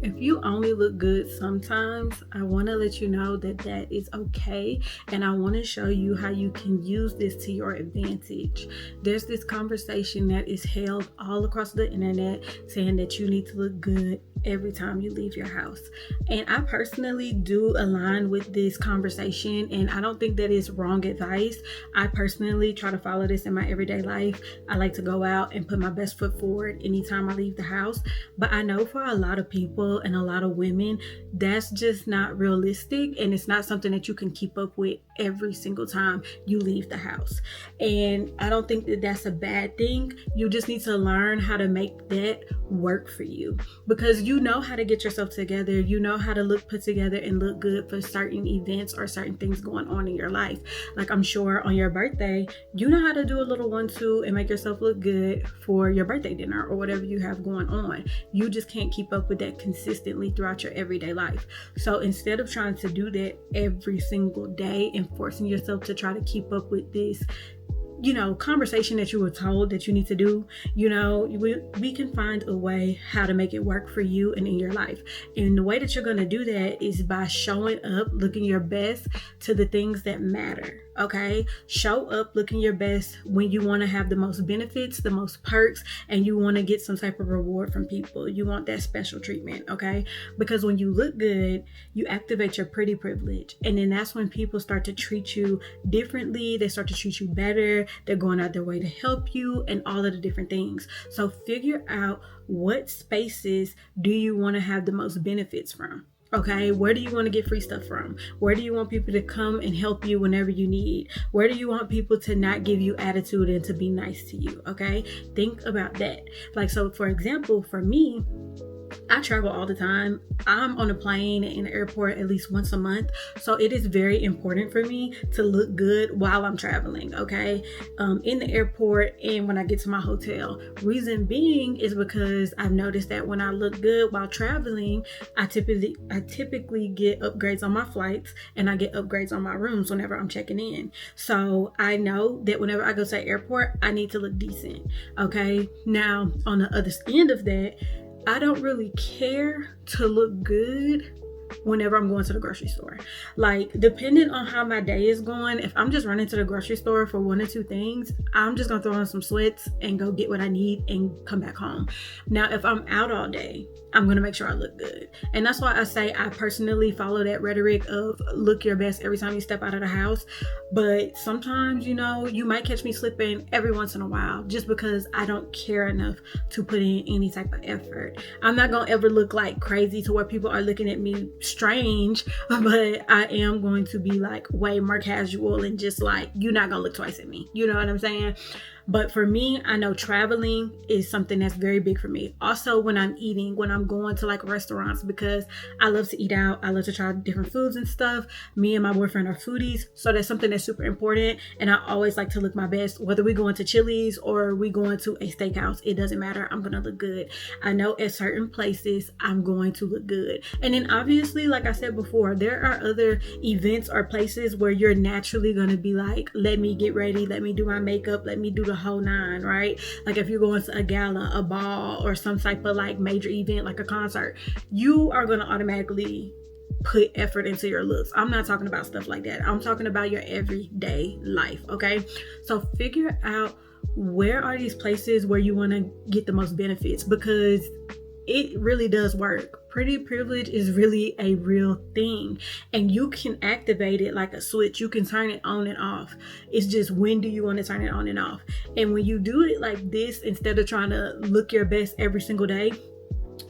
If you only look good sometimes, I want to let you know that that is okay. And I want to show you how you can use this to your advantage. There's this conversation that is held all across the internet saying that you need to look good every time you leave your house. And I personally do align with this conversation, and I don't think that is wrong advice. I personally try to follow this in my everyday life. I like to go out and put my best foot forward anytime I leave the house. But I know for a lot of people and a lot of women, that's just not realistic, and it's not something that you can keep up with every single time you leave the house. And I don't think that that's a bad thing. You just need to learn how to make that work for you, because you know how to get yourself together. You know how to look put together and look good for certain events or certain things going on in your life. Like, I'm sure on your birthday, you know how to do a little 1-2 and make yourself look good for your birthday dinner or whatever you have going on. You just can't keep up with that consistently throughout your everyday life. So instead of trying to do that every single day and forcing yourself to try to keep up with this, conversation that you were told that you need to do, we can find a way how to make it work for you and in your life. And the way that you're going to do that is by showing up, looking your best to the things that matter. Okay, show up looking your best when you want to have the most benefits, the most perks, and you want to get some type of reward from people. You want that special treatment, okay? Because when you look good, you activate your pretty privilege, and then that's when people start to treat you differently. They start to treat you better. They're going out their way to help you and all of the different things. So figure out, what spaces do you want to have the most benefits from? Okay, where do you want to get free stuff from? Where do you want people to come and help you whenever you need? Where do you want people to not give you attitude and to be nice to you? Okay, think about that. Like, so for example, for me, I travel all the time. I'm on a plane in the airport at least once a month. So it is very important for me to look good while I'm traveling, okay? In the airport and when I get to my hotel. Reason being is because I've noticed that when I look good while traveling, I typically get upgrades on my flights, and I get upgrades on my rooms whenever I'm checking in. So I know that whenever I go to the airport, I need to look decent, okay? Now, on the other end of that, I don't really care to look good whenever I'm going to the grocery store. Like, depending on how my day is going, if I'm just running to the grocery store for 1 or 2 things, I'm just gonna throw on some sweats and go get what I need and come back home. Now, if I'm out all day, I'm gonna make sure I look good. And that's why I say I personally follow that rhetoric of look your best every time you step out of the house. But sometimes, you might catch me slipping every once in a while, just because I don't care enough to put in any type of effort. I'm not gonna ever look like crazy to where people are looking at me strange, but I am going to be like way more casual and just like, you're not gonna look twice at me. You know what I'm saying? But for me, I know traveling is something that's very big for me. Also, when I'm eating, when I'm going to like restaurants, because I love to eat out. I love to try different foods and stuff. Me and my boyfriend are foodies. So that's something that's super important. And I always like to look my best, whether we going to Chili's or we going to a steakhouse. It doesn't matter. I'm going to look good. I know at certain places, I'm going to look good. And then obviously, like I said before, there are other events or places where you're naturally going to be like, let me get ready. Let me do my makeup. Let me do the whole 9, right? Like if you're going to a gala, a ball, or some type of like major event like a concert, you are going to automatically put effort into your looks. I'm not talking about stuff like that. I'm talking about your everyday life, okay? So figure out, where are these places where you want to get the most benefits, because it really does work. Pretty privilege is really a real thing, and you can activate it like a switch. You can turn it on and off. It's just, when do you want to turn it on and off? And when you do it like this, instead of trying to look your best every single day,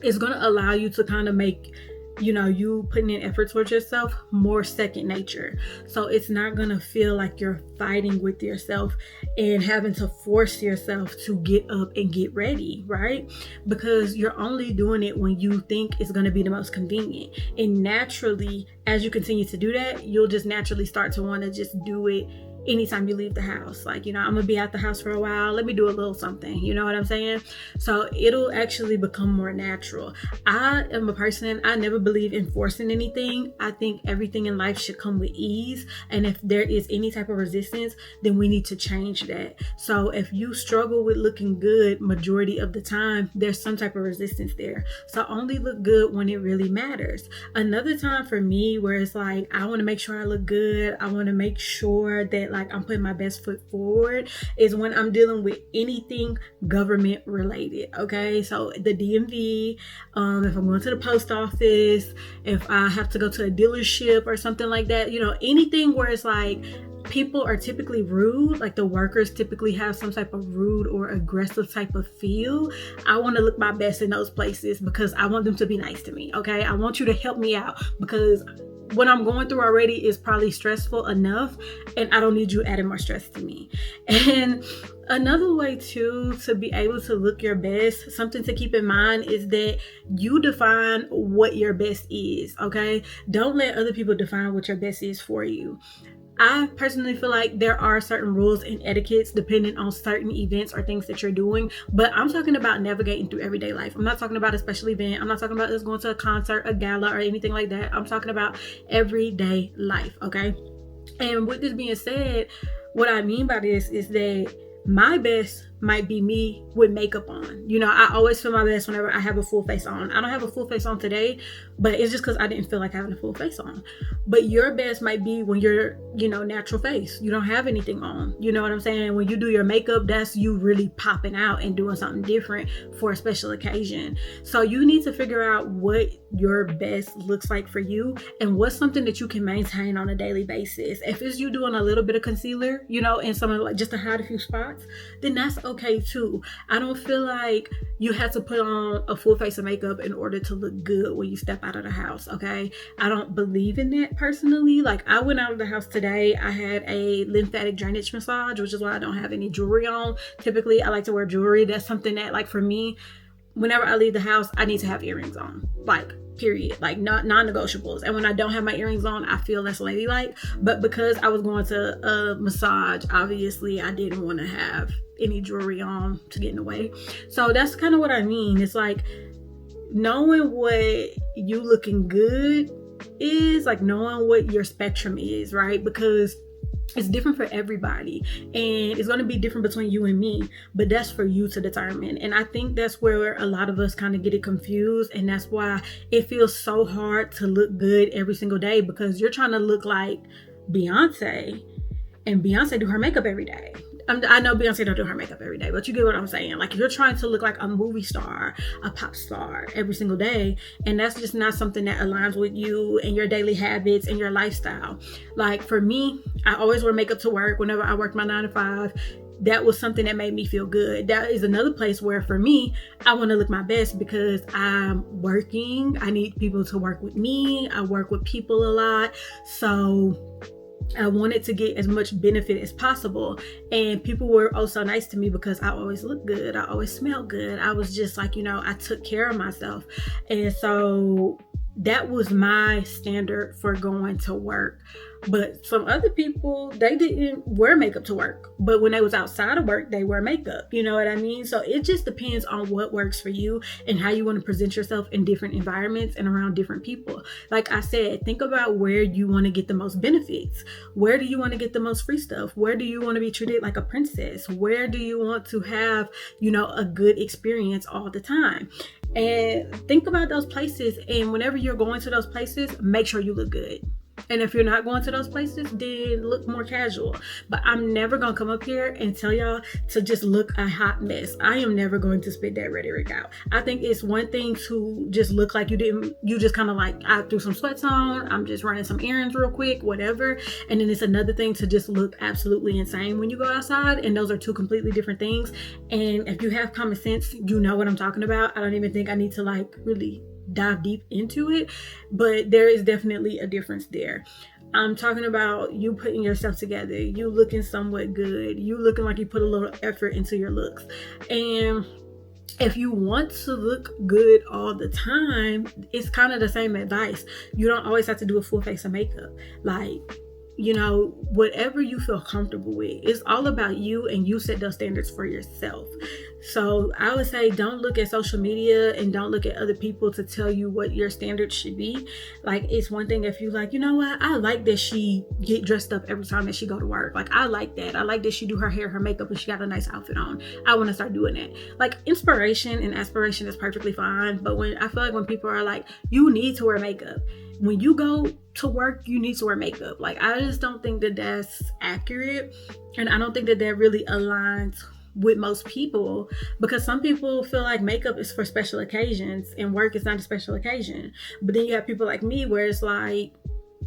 it's going to allow you to kind of make you putting in effort towards yourself more second nature. So it's not gonna feel like you're fighting with yourself and having to force yourself to get up and get ready, right? Because you're only doing it when you think it's gonna be the most convenient. And naturally, as you continue to do that, you'll just naturally start to want to just do it anytime you leave the house. Like, you know, I'm gonna be at the house for a while, let me do a little something, you know what I'm saying? So it'll actually become more natural. I am a person, I never believe in forcing anything. I think everything in life should come with ease, and if there is any type of resistance, then we need to change that. So if you struggle with looking good majority of the time, there's some type of resistance there. So only look good when it really matters. Another time for me where it's like, I want to make sure I look good, I want to make sure that like I'm putting my best foot forward, is when I'm dealing with anything government related. Okay, so the DMV, if I'm going to the post office, if I have to go to a dealership or something like that, you know, anything where it's like people are typically rude, like the workers typically have some type of rude or aggressive type of feel, I want to look my best in those places because I want them to be nice to me. Okay, I want you to help me out because what I'm going through already is probably stressful enough, and I don't need you adding more stress to me. And another way too to be able to look your best, something to keep in mind is that you define what your best is. Okay, don't let other people define what your best is for you. I personally feel like there are certain rules and etiquettes depending on certain events or things that you're doing, but I'm talking about navigating through everyday life. I'm not talking about a special event. I'm not talking about us going to a concert, a gala, or anything like that. I'm talking about everyday life, okay? And with this being said, what I mean by this is that my best might be me with makeup on. You know, I always feel my best whenever I have a full face on. I don't have a full face on today, but it's just because I didn't feel like having a full face on. But your best might be when you're, you know, natural face. You don't have anything on. You know what I'm saying? When you do your makeup, that's you really popping out and doing something different for a special occasion. So you need to figure out what your best looks like for you and what's something that you can maintain on a daily basis. If it's you doing a little bit of concealer, you know, and something like just to hide a few spots, then that's okay too. I don't feel like you have to put on a full face of makeup in order to look good when you step out of the house. Okay, I don't believe in that personally. Like, I went out of the house today, I had a lymphatic drainage massage, which is why I don't have any jewelry on. Typically I like to wear jewelry. That's something that, like, for me, whenever I leave the house, I need to have earrings on, like, period, like not non-negotiables. And when I don't have my earrings on, I feel less ladylike. But because I was going to a massage, obviously I didn't want to have any jewelry on to get in the way. So that's kind of what I mean. It's like knowing what you looking good is, like knowing what your spectrum is, right? Because it's different for everybody, and it's going to be different between you and me, but that's for you to determine. And I think that's where a lot of us kind of get it confused, and that's why it feels so hard to look good every single day, because you're trying to look like Beyonce, and Beyonce do her makeup every day. I know Beyonce don't do her makeup every day, but you get what I'm saying. Like, you're trying to look like a movie star, a pop star every single day, and that's just not something that aligns with you and your daily habits and your lifestyle. Like, for me, I always wear makeup to work whenever I work my 9 to 5. That was something that made me feel good. That is another place where, for me, I want to look my best because I'm working. I need people to work with me. I work with people a lot. So I wanted to get as much benefit as possible, and people were so nice to me because I always look good, I always smell good. I was just like, you know, I took care of myself. And so that was my standard for going to work. But some other people, they didn't wear makeup to work, but when they was outside of work, they wear makeup. You know what I mean? So it just depends on what works for you and how you want to present yourself in different environments and around different people. Like I said, think about where you want to get the most benefits. Where do you want to get the most free stuff? Where do you want to be treated like a princess? Where do you want to have, you know, a good experience all the time? And think about those places, and whenever you're going to those places, make sure you look good. And if you're not going to those places, then look more casual. But I'm never going to come up here and tell y'all to just look a hot mess. I am never going to spit that rhetoric out. I think it's one thing to just look like you just kind of like, I threw some sweats on, I'm just running some errands real quick, whatever. And then it's another thing to just look absolutely insane when you go outside. And those are two completely different things. And if you have common sense, you know what I'm talking about. I don't even think I need to like really dive deep into it, but there is definitely a difference there. I'm talking about you putting yourself together, you looking somewhat good, you looking like you put a little effort into your looks. And if you want to look good all the time, it's kind of the same advice. You don't always have to do a full face of makeup. Like, whatever you feel comfortable with. It's all about you, and you set those standards for yourself. So I would say don't look at social media and don't look at other people to tell you what your standards should be. Like, it's one thing if you like, you know what, I like that she get dressed up every time that she go to work. Like, I like that. I like that she do her hair, her makeup, and she got a nice outfit on. I want to start doing that. Like, inspiration and aspiration is perfectly fine. But I feel like when people are like, you need to wear makeup. When you go to work, you need to wear makeup. Like, I just don't think that that's accurate. And I don't think that really aligns with most people, because some people feel like makeup is for special occasions and work is not a special occasion. But then you have people like me where it's like,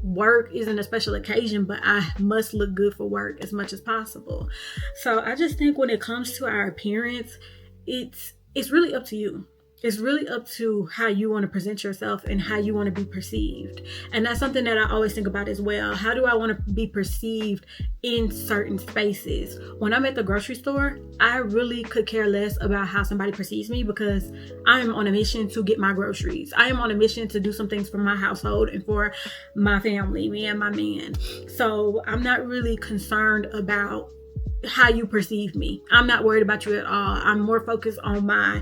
work isn't a special occasion, but I must look good for work as much as possible. So I just think when it comes to our appearance, it's really up to you. It's really up to how you want to present yourself and how you want to be perceived. And that's something that I always think about as well. How do I want to be perceived in certain spaces? When I'm at the grocery store, I really could care less about how somebody perceives me, because I am on a mission to get my groceries. I am on a mission to do some things for my household and for my family, me and my man. So I'm not really concerned about how you perceive me. I'm not worried about you at all. I'm more focused on my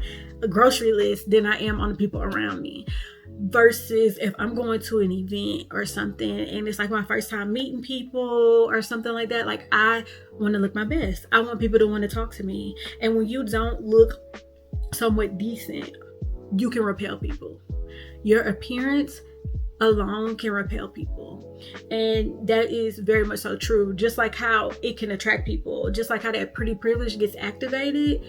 grocery list than I am on the people around me. Versus if I'm going to an event or something and it's like my first time meeting people or something like that, like, I want to look my best. I want people to want to talk to me. And when you don't look somewhat decent, you can repel people. Your appearance alone can repel people. And that is very much so true. Just like how it can attract people, just like how that pretty privilege gets activated,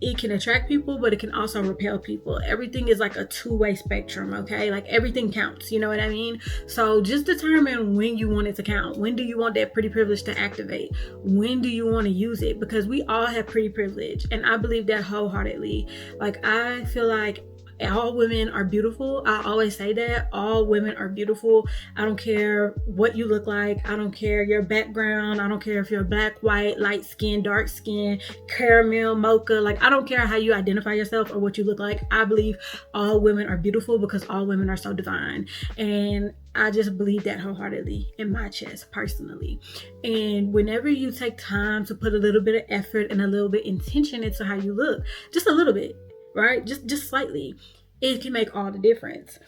it can attract people, but it can also repel people. Everything is like a two-way spectrum, okay? Like, everything counts, you know what I mean? So just determine when you want it to count. When do you want that pretty privilege to activate? When do you want to use it? Because we all have pretty privilege, and I believe that wholeheartedly. Like, I feel like all women are beautiful. I always say that. All women are beautiful. I don't care what you look like. I don't care your background. I don't care if you're black, white, light skin, dark skin, caramel, mocha. Like, I don't care how you identify yourself or what you look like. I believe all women are beautiful because all women are so divine. And I just believe that wholeheartedly in my chest, personally. And whenever you take time to put a little bit of effort and a little bit intention into how you look, just a little bit, right? Just slightly, it can make all the difference.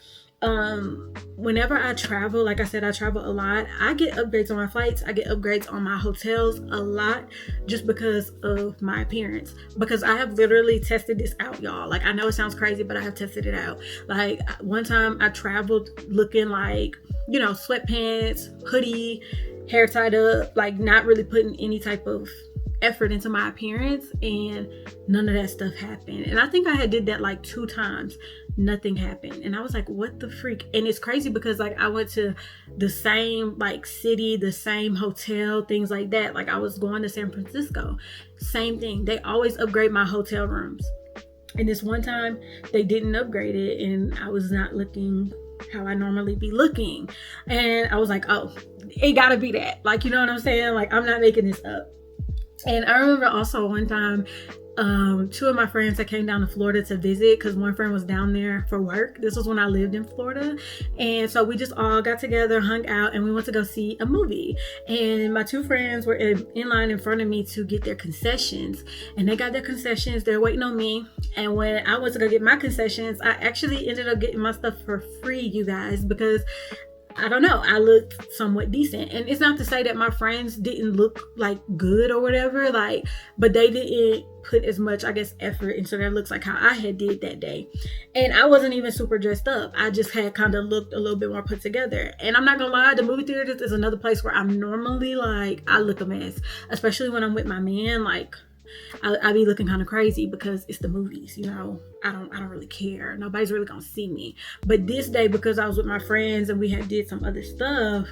Whenever I travel, like I said, I travel a lot. I get upgrades on my flights. I get upgrades on my hotels a lot, just because of my appearance. Because I have literally tested this out, y'all. Like, I know it sounds crazy, but I have tested it out. Like, one time I traveled looking like, sweatpants, hoodie, hair tied up, like, not really putting any type of effort into my appearance, and none of that stuff happened. And I think I had did that like 2 times. Nothing happened. And I was like, what the freak? And it's crazy because, like, I went to the same like city, the same hotel, things like that. Like, I was going to San Francisco, same thing. They always upgrade my hotel rooms, and this one time they didn't upgrade it, and I was not looking how I normally be looking. And I was like, oh, it gotta be that. Like, you know what I'm saying? Like, I'm not making this up. And I remember also one time, 2 of my friends that came down to Florida to visit, because one friend was down there for work. This was when I lived in Florida. And so we just all got together, hung out, and we went to go see a movie. And my 2 friends were in line in front of me to get their concessions. And they got their concessions. They're waiting on me. And when I went to go get my concessions, I actually ended up getting my stuff for free, you guys, because I don't know, I looked somewhat decent. And it's not to say that my friends didn't look like good or whatever, like, but they didn't put as much, I guess, effort into their looks like how I had did that day. And I wasn't even super dressed up. I just had kind of looked a little bit more put together. And I'm not gonna lie, the movie theaters is another place where I'm normally like, I look a mess, especially when I'm with my man. Like, I be looking kind of crazy because it's the movies, I don't really care. Nobody's really gonna see me. But this day, because I was with my friends and we had did some other stuff,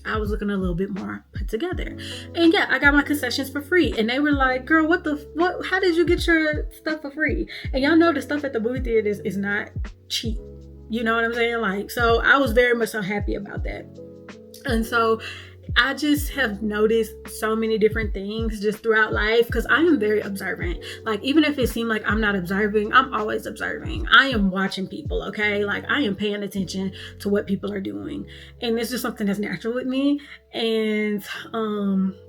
I was looking a little bit more put together. And yeah, I got my concessions for free. And they were like, girl, what how did you get your stuff for free? And y'all know the stuff at the movie theaters is not cheap. You know what I'm saying? Like, so I was very much so happy about that. And so I just have noticed so many different things just throughout life because I am very observant. Like, even if it seemed like I'm not observing, I'm always observing. I am watching people, okay? Like, I am paying attention to what people are doing. And it's just something that's natural with me. And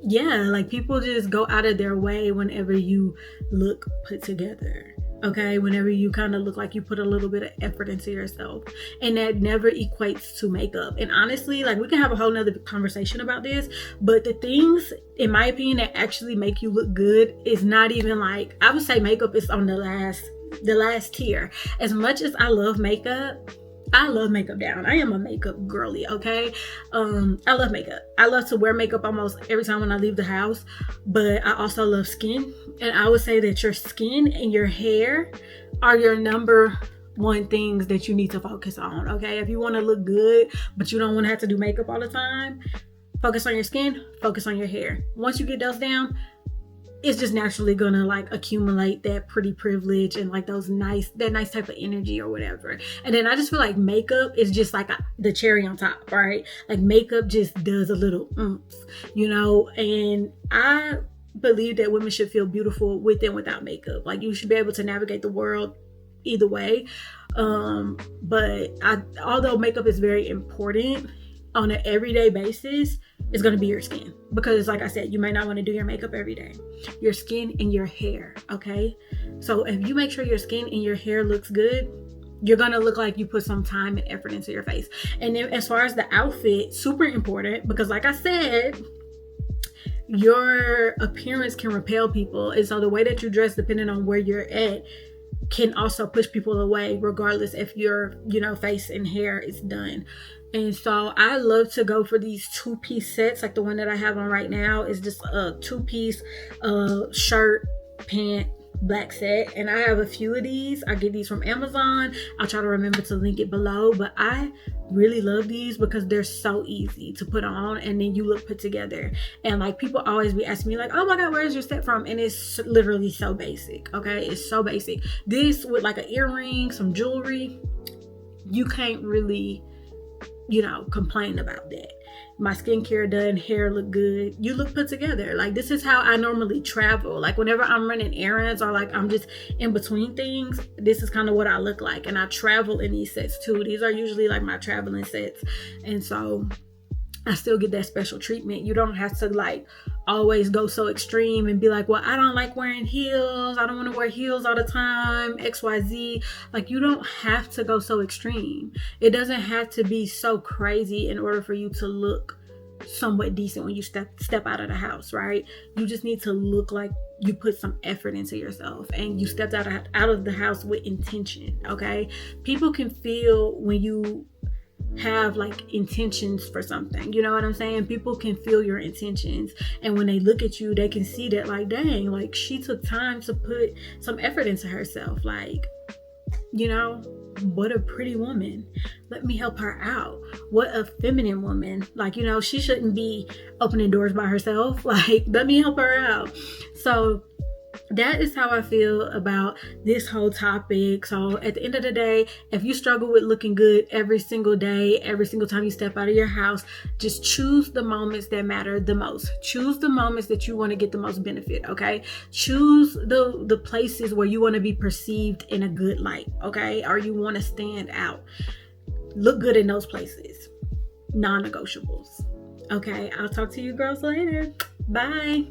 yeah, like, people just go out of their way whenever you look put together. Okay, whenever you kind of look like you put a little bit of effort into yourself, and that never equates to makeup. And honestly, like, we can have a whole nother conversation about this, but the things, in my opinion, that actually make you look good is not even, like, I would say makeup is on the last tier. As much as I love makeup down. I am a makeup girly, okay? I love makeup. I love to wear makeup almost every time when I leave the house, but I also love skin. And I would say that your skin and your hair are your number one things that you need to focus on, okay? If you want to look good, but you don't want to have to do makeup all the time, focus on your skin, focus on your hair. Once you get those down, it's just naturally gonna, like, accumulate that pretty privilege and, like, that nice type of energy or whatever. And then I just feel like makeup is just like the cherry on top, right? Like, makeup just does a little oomph, you know? And I believe that women should feel beautiful with and without makeup. Like, you should be able to navigate the world either way. But although makeup is very important on an everyday basis, it's going to be your skin, because like I said, you may not want to do your makeup every day. Your skin and your hair, okay? So if you make sure your skin and your hair looks good, you're going to look like you put some time and effort into your face. And then as far as the outfit, super important, because like I said, your appearance can repel people. And so the way that you dress, depending on where you're at, can also push people away, regardless if your, face and hair is done. And so I love to go for these 2-piece sets. Like the one that I have on right now is just a 2-piece shirt, pant, black set. And I have a few of these. I get these from Amazon. I'll try to remember to link it below. But I really love these because they're so easy to put on, and then you look put together. And like, people always be asking me like, oh my God, where's your set from? And it's literally so basic, okay? It's so basic. This with like an earring, some jewelry, you can't really, complain about that. My skincare done, hair look good, you look put together. Like, this is how I normally travel. Like, whenever I'm running errands or like I'm just in between things, this is kind of what I look like. And I travel in these sets too. These are usually like my traveling sets. And so I still get that special treatment. You don't have to like always go so extreme and be like, well, I don't like wearing heels. I don't want to wear heels all the time, XYZ. Like, you don't have to go so extreme. It doesn't have to be so crazy in order for you to look somewhat decent when you step out of the house, right? You just need to look like you put some effort into yourself and you stepped out of the house with intention, okay? People can feel when you have like intentions for something, you know what I'm saying? People can feel your intentions, and when they look at you, they can see that, like, dang, like, she took time to put some effort into herself. Like, what a pretty woman. Let me help her out. What a feminine woman. Like, she shouldn't be opening doors by herself. Like, let me help her out. So that is how I feel about this whole topic. So at the end of the day, if you struggle with looking good every single day, every single time you step out of your house, just choose the moments that matter the most. Choose the moments that you want to get the most benefit, okay? Choose the places where you want to be perceived in a good light, okay? Or you want to stand out. Look good in those places. Non-negotiables. Okay, I'll talk to you girls later. Bye.